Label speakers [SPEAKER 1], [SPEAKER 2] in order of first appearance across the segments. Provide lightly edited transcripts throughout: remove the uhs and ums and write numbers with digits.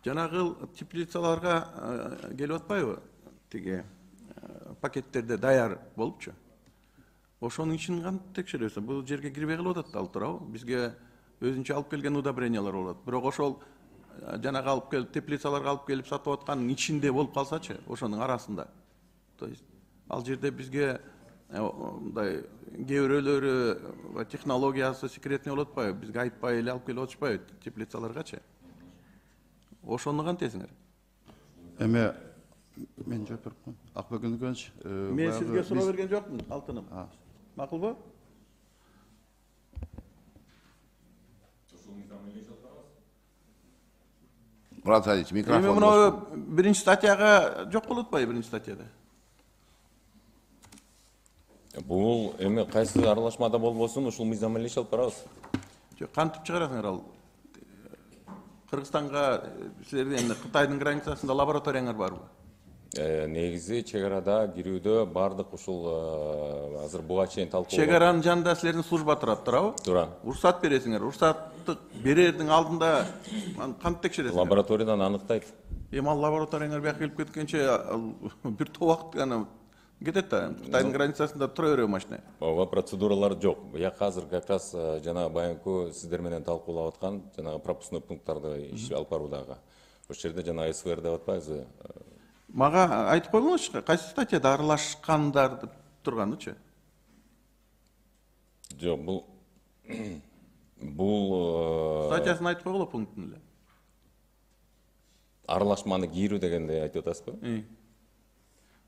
[SPEAKER 1] Жанагы теплицаларга келип атпайбы? Тиги пакеттерде даяр болупчу. Ошонун ичин кантип текшеребиз? Бул жерге кирбей калып атат ал туурабы? Бизге өзүнчө алып келген удобрениялар болот. Бирок ошол жанагы алып келип теплицаларга алып келип сатып атканын ичинде болуп калсачы, ошонун арасында. То есть ал жерде бизге мындай кээ бирөөлөрү технологиясы секретный болуп атпайбы? Бизге айтпай эле алып келип атышпайбы теплицаларгачы? Ошону кантесиңер?
[SPEAKER 2] Эме мен жооп берип коеюн. Акбек Нүкенович,
[SPEAKER 1] мен сизге суроо берген жокмун, Алтыным. Макулбу?
[SPEAKER 3] Мурат Алиевич, микрофон.
[SPEAKER 1] Эми мына биринчи статьяга жок болуп атпайбы, биринчи статьяда?
[SPEAKER 4] Бул эми кайсы аралашмада болбосун ушул мыйзам эле иш алып барабыз.
[SPEAKER 1] Жок, кантип чыгарасыңар ал? Кыргызстанга силердин Кытайдын границасында лабораторияңар барбы?
[SPEAKER 4] Негизи чек арада кирүүдө бардык ушул азыр буга чейин талкуу.
[SPEAKER 1] Чек аранын жанында силердин служба турат, туурабы?
[SPEAKER 4] Турат.
[SPEAKER 1] Уруксат бересиңер. Уруксатты берердин алдында кантип текшересиңер?
[SPEAKER 4] Лабораториядан аныктайт.
[SPEAKER 1] Эми ал лабораторияңар бияка келип кеткенче бир топ убакыт кетет да. Кытайдын границасында тура береби машина?
[SPEAKER 4] Ооба, процедуралар жок. Бияка азыр как раз жана баягы сиздер менен талкуулап аткан жанагы пропускной пункттарды иш алып баруудагы. Ошол жерде жана СВР деп атпайбызбы?
[SPEAKER 1] Мага айтып койгуңузчу, кайсы статьяда аралашкандар деп турганычы?
[SPEAKER 4] Жок, бул
[SPEAKER 1] Статьясын айтып койгула пунктун эле.
[SPEAKER 4] Аралашманы кирүү дегенде айтып атасызбы?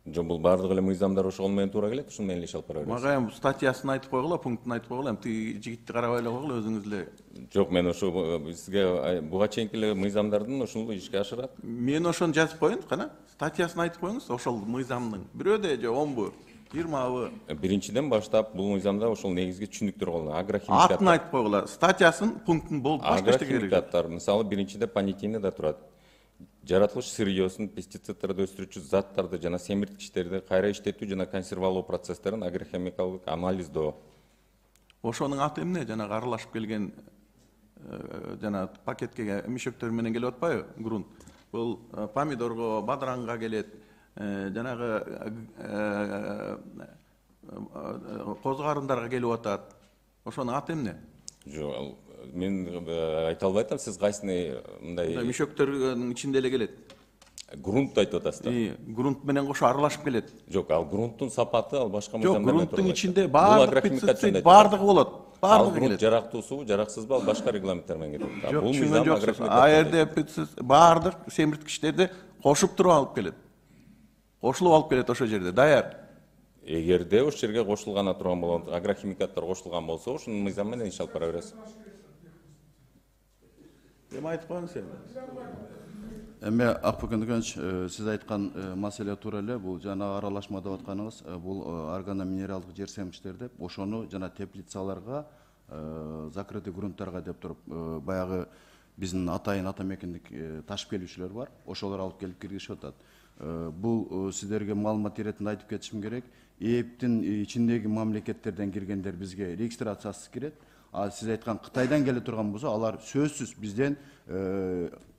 [SPEAKER 4] Жок, бул бардык эле мыйзамдар ошол менен туура келет, ушул менен иш алып бара беребиз.
[SPEAKER 1] Мага эми статьясын айтып койгула, пунктун айтып койгула, эми тиги жигитти карабай эле койгула, өзүңүз эле.
[SPEAKER 4] Жок, мен ошо сизге буга чейинки эле мыйзамдардын ошол ишке ашырат.
[SPEAKER 1] Мен ошону жазып коеюн, кана? Статьясын айтып коюңуз, ошол мыйзамдын. Бирөөдө же 10бу, 20бы?
[SPEAKER 4] Биринчиден баштап бул мыйзамда ошол негизги түшүнүктөр колдонулат. Агрохимикаттар.
[SPEAKER 1] Атын айтып койгула, статьясын, пунктун болуп башка эчтеке керек.
[SPEAKER 4] Агрохимикаттар, мисалы биринчиде понятийныйда турат. Жаратылыш сырьёсун, пестициддерди өстүрүүчү заттарды жана семирткичтерди кайра иштетүү жана консервалоо процесстерин агрохимикалык анализдөө.
[SPEAKER 1] Ошонун аты эмне? Жанагы аралашып келген жана пакетке мишөктөр менен келип атпайбы? Грунт. Бул помидорго, бадыранга келет, жанагы козу карындарга келип атат. Ошонун аты эмне?
[SPEAKER 4] Жок, мен айта албай атам, сиз кайсыны мындай
[SPEAKER 1] мишөктөрдүн ичинде эле келет.
[SPEAKER 4] Грунт айтып атасыз да?
[SPEAKER 1] Грунт менен кошо аралашып келет.
[SPEAKER 4] Жок, ал грунттун сапаты ал башка
[SPEAKER 1] мыйзамдар менен. Жок, грунттун ичинде
[SPEAKER 4] баардык
[SPEAKER 1] пестицид бардыгы болот. Бардыгы
[SPEAKER 4] келет. Жарактуусу, жараксызбы, ал башка регламенттер менен кетет.
[SPEAKER 1] Бул мыйзам агрохимикат. А жерде пестицид бардык семирткичтерди кошуп туруп алып келет. Кошулуп алып келет ошол жерде, даяр.
[SPEAKER 4] Эгерде ошол жерге кошулган турган болот, агрохимикаттар кошулган болсо, ошонун мыйзам менен иш алып бара бересиз.
[SPEAKER 1] Эми айтып коюңуз эми.
[SPEAKER 2] Эми Акбек Нүкенович, сиз айткан маселе туура эле. Бул жана аралашма деп атканыңыз, бул органоминералдык жер семчтерди ошону жана теплицаларга, закрытый грунттарга деп туруп, баягы биздин атайын атамекендик ташып келүүчүлөр бар. Ошолор алып келип киргизип атат. Бул сиздерге маалымат иретинде айтып кетишим керек. ЭЭПтин ичиндеги мамлекеттерден киргендер бизге регистрациясыз кирет. А сиз айткан Кытайдан келе турган болсо, алар сөзсүз бизден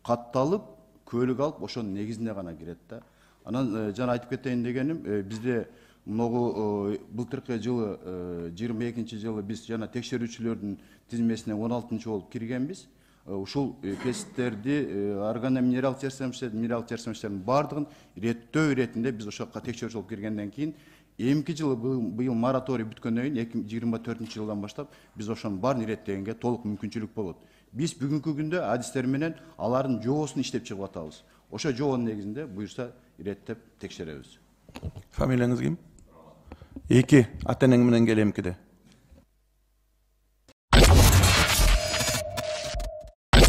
[SPEAKER 2] катталып, көлүк алып, ошонун негизинде гана кирет да. Анан жана айтып кетейин дегеним, бизде могу былтыркы жылы 22-жылы биз жана текшерүүчүлөрдүн тизмесине 16-чы болуп киргенбиз. Ушул кесиптерди, органоминералдык жер семчтерди, минералдык жер семчтердин бардыгын иреттөө иретинде биз ошока текшерүүчү болуп киргенден кийин, эмки жылы быйыл мораторий бүткөндөн кийин 2024-жылдан баштап биз ошонун баарын иреттегенге толук мүмкүнчүлүк болот. Биз бүгүнкү күндө адистер менен алардын жоосун иштеп чыгып атабыз. Ошо жоонун негизинде буюрса иреттеп текшеребиз.
[SPEAKER 1] Фамилияңыз ким? Эки ата-энең менен кел эмкиде.